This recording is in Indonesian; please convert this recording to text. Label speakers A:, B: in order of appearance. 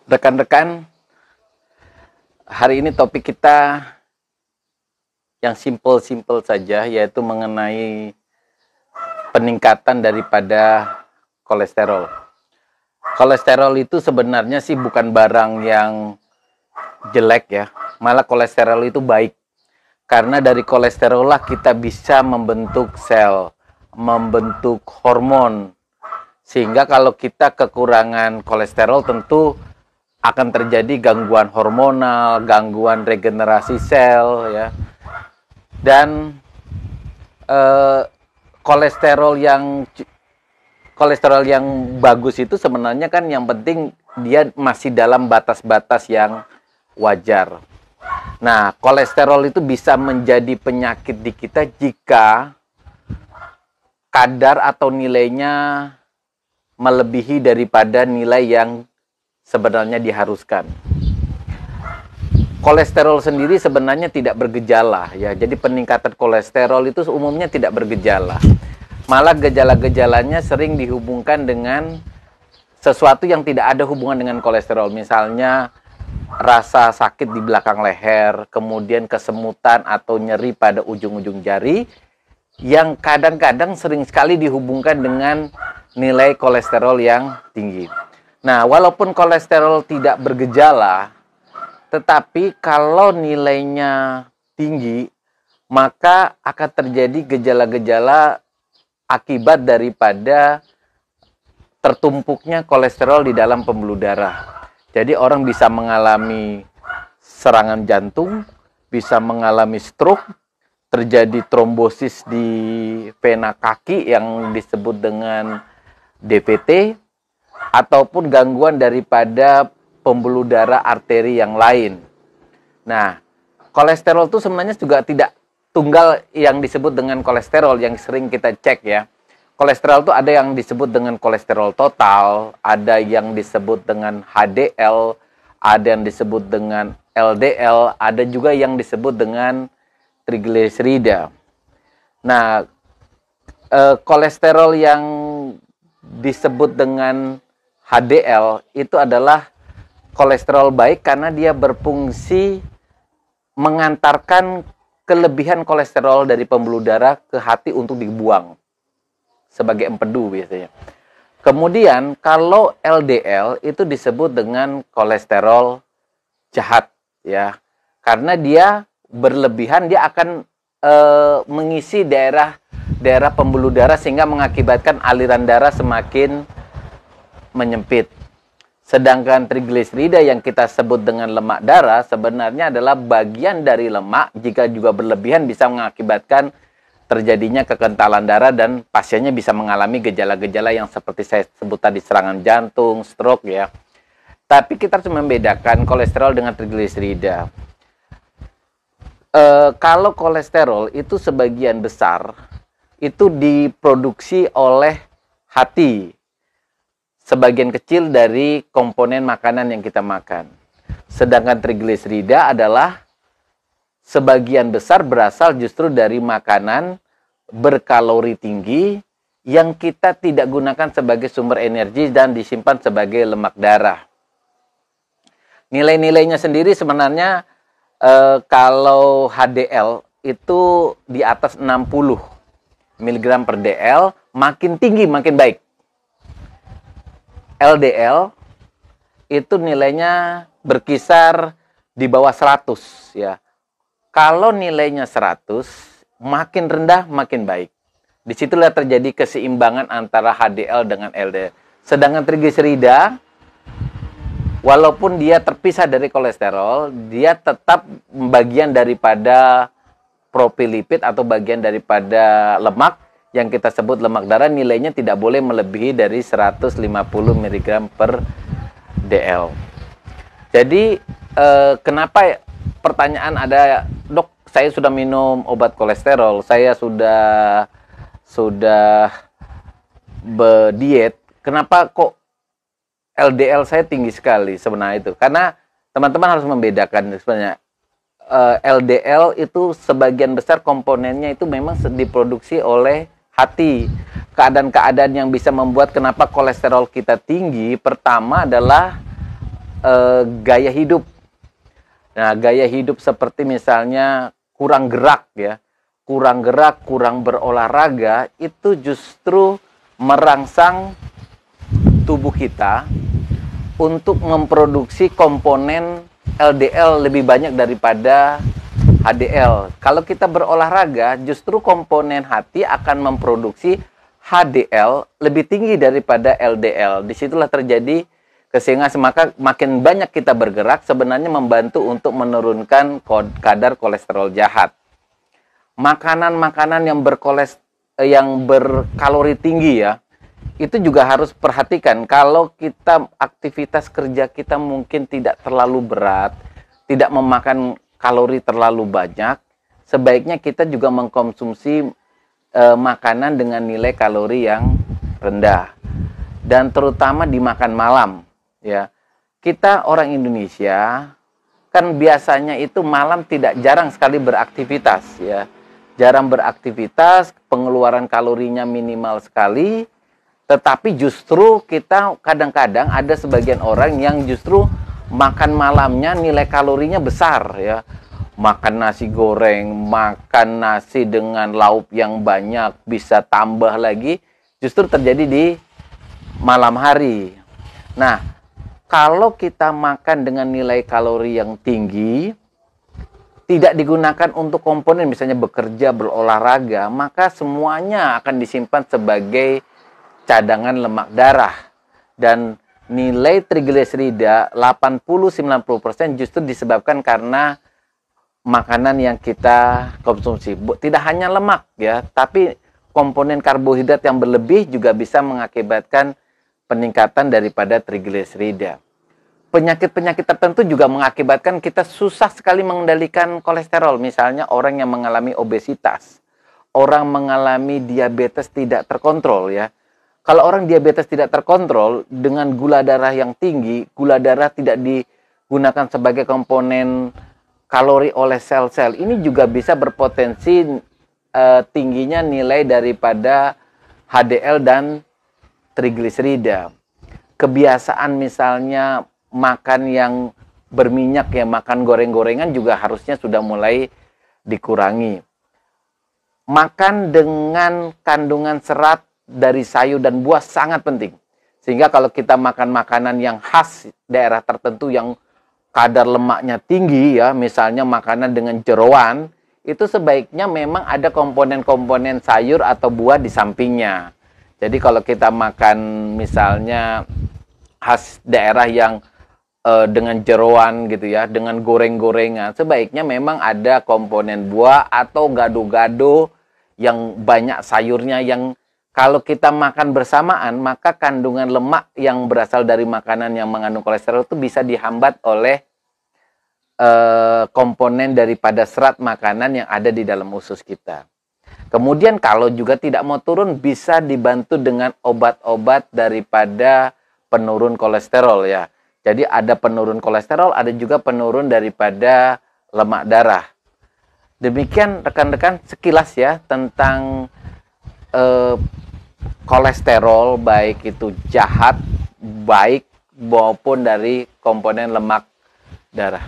A: Rekan-rekan, hari ini topik kita yang simple-simple saja, yaitu mengenai peningkatan daripada kolesterol. Kolesterol itu sebenarnya sih bukan barang yang jelek ya, malah kolesterol itu baik. Karena dari kolesterol lah kita bisa membentuk sel, membentuk hormon. Sehingga kalau kita kekurangan kolesterol tentu akan terjadi gangguan hormonal, gangguan regenerasi sel ya. Dan kolesterol yang bagus itu sebenarnya kan yang penting dia masih dalam batas-batas yang wajar. Nah, kolesterol itu bisa menjadi penyakit di kita jika kadar atau nilainya melebihi daripada nilai yang sebenarnya diharuskan. Kolesterol sendiri sebenarnya tidak bergejala ya. Jadi peningkatan kolesterol itu umumnya tidak bergejala. Malah gejala-gejalanya sering dihubungkan dengan sesuatu yang tidak ada hubungan dengan kolesterol. Misalnya rasa sakit di belakang leher, kemudian kesemutan atau nyeri pada ujung-ujung jari yang kadang-kadang sering sekali dihubungkan dengan nilai kolesterol yang tinggi. Nah, walaupun kolesterol tidak bergejala, tetapi kalau nilainya tinggi, maka akan terjadi gejala-gejala akibat daripada tertumpuknya kolesterol di dalam pembuluh darah. Jadi orang bisa mengalami serangan jantung, bisa mengalami stroke, terjadi trombosis di vena kaki yang disebut dengan DVT, ataupun gangguan daripada pembuluh darah arteri yang lain. Nah, kolesterol itu sebenarnya juga tidak tunggal yang disebut dengan kolesterol yang sering kita cek ya. Kolesterol itu ada yang disebut dengan kolesterol total, ada yang disebut dengan HDL, ada yang disebut dengan LDL, ada juga yang disebut dengan trigliserida. Nah, kolesterol yang disebut dengan HDL itu adalah kolesterol baik karena dia berfungsi mengantarkan kelebihan kolesterol dari pembuluh darah ke hati untuk dibuang sebagai empedu biasanya. Kemudian kalau LDL itu disebut dengan kolesterol jahat ya. Karena dia berlebihan, dia akan mengisi daerah pembuluh darah sehingga mengakibatkan aliran darah semakin menyempit. Sedangkan trigliserida yang kita sebut dengan lemak darah sebenarnya adalah bagian dari lemak, jika juga berlebihan bisa mengakibatkan terjadinya kekentalan darah dan pasiennya bisa mengalami gejala-gejala yang seperti saya sebut tadi, serangan jantung, stroke ya. Tapi kita harus membedakan kolesterol dengan trigliserida. Kalau kolesterol itu sebagian besar itu diproduksi oleh hati. Sebagian kecil dari komponen makanan yang kita makan. Sedangkan trigliserida adalah sebagian besar berasal justru dari makanan berkalori tinggi yang kita tidak gunakan sebagai sumber energi dan disimpan sebagai lemak darah. Nilai-nilainya sendiri sebenarnya kalau HDL itu di atas 60 mg per dl, makin tinggi makin baik. LDL itu nilainya berkisar di bawah 100 ya. Kalau nilainya 100, makin rendah makin baik. Disitulah terjadi keseimbangan antara HDL dengan LDL. Sedangkan trigliserida, walaupun dia terpisah dari kolesterol, dia tetap bagian daripada propilipid atau bagian daripada lemak yang kita sebut lemak darah. Nilainya tidak boleh melebihi dari 150 mg per dl. Jadi kenapa pertanyaan ada, dok, saya sudah minum obat kolesterol, saya sudah berdiet, kenapa kok LDL saya tinggi sekali? Sebenarnya itu karena teman-teman harus membedakan sebenarnya. LDL itu sebagian besar komponennya itu memang diproduksi oleh hati. Keadaan-keadaan yang bisa membuat kenapa kolesterol kita tinggi, pertama adalah gaya hidup. Nah, gaya hidup seperti misalnya kurang gerak ya, kurang berolahraga, itu justru merangsang tubuh kita untuk memproduksi komponen LDL lebih banyak daripada HDL. Kalau kita berolahraga, justru komponen hati akan memproduksi HDL lebih tinggi daripada LDL. Disitulah terjadi sehingga maka makin banyak kita bergerak sebenarnya membantu untuk menurunkan kadar kolesterol jahat. Makanan-makanan yang berkalori tinggi ya, itu juga harus perhatikan. Kalau kita aktivitas kerja kita mungkin tidak terlalu berat, tidak memakan kalori terlalu banyak, sebaiknya kita juga mengkonsumsi makanan dengan nilai kalori yang rendah. Dan terutama di makan malam. Ya, kita orang Indonesia kan biasanya itu malam jarang sekali beraktivitas ya, jarang beraktivitas, pengeluaran kalorinya minimal sekali, tetapi justru kita kadang-kadang ada sebagian orang yang justru makan malamnya nilai kalorinya besar ya, makan nasi goreng, makan nasi dengan lauk yang banyak, bisa tambah lagi, justru terjadi di malam hari. Nah, kalau kita makan dengan nilai kalori yang tinggi, tidak digunakan untuk komponen misalnya bekerja, berolahraga, maka semuanya akan disimpan sebagai cadangan lemak darah. Dan nilai trigliserida 80-90% justru disebabkan karena makanan yang kita konsumsi. Tidak hanya lemak ya, tapi komponen karbohidrat yang berlebih juga bisa mengakibatkan peningkatan daripada trigliserida. Penyakit-penyakit tertentu juga mengakibatkan kita susah sekali mengendalikan kolesterol. Misalnya orang yang mengalami obesitas, orang mengalami diabetes tidak terkontrol ya. Kalau orang diabetes tidak terkontrol dengan gula darah yang tinggi, gula darah tidak digunakan sebagai komponen kalori oleh sel-sel, ini juga bisa berpotensi tingginya nilai daripada HDL dan trigliserida. Kebiasaan misalnya makan yang berminyak ya, makan goreng-gorengan juga harusnya sudah mulai dikurangi. Makan dengan kandungan serat dari sayur dan buah sangat penting. Sehingga kalau kita makan makanan yang khas daerah tertentu yang kadar lemaknya tinggi ya, misalnya makanan dengan jeroan, itu sebaiknya memang ada komponen-komponen sayur atau buah di sampingnya. Jadi kalau kita makan misalnya khas daerah yang dengan jeroan gitu ya, dengan goreng-gorengan, sebaiknya memang ada komponen buah atau gado-gado yang banyak sayurnya, yang kalau kita makan bersamaan, maka kandungan lemak yang berasal dari makanan yang mengandung kolesterol itu bisa dihambat oleh komponen daripada serat makanan yang ada di dalam usus kita. Kemudian kalau juga tidak mau turun, bisa dibantu dengan obat-obat daripada penurun kolesterol ya. Jadi ada penurun kolesterol, ada juga penurun daripada lemak darah. Demikian rekan-rekan sekilas ya tentang kolesterol, baik itu jahat, baik maupun dari komponen lemak darah.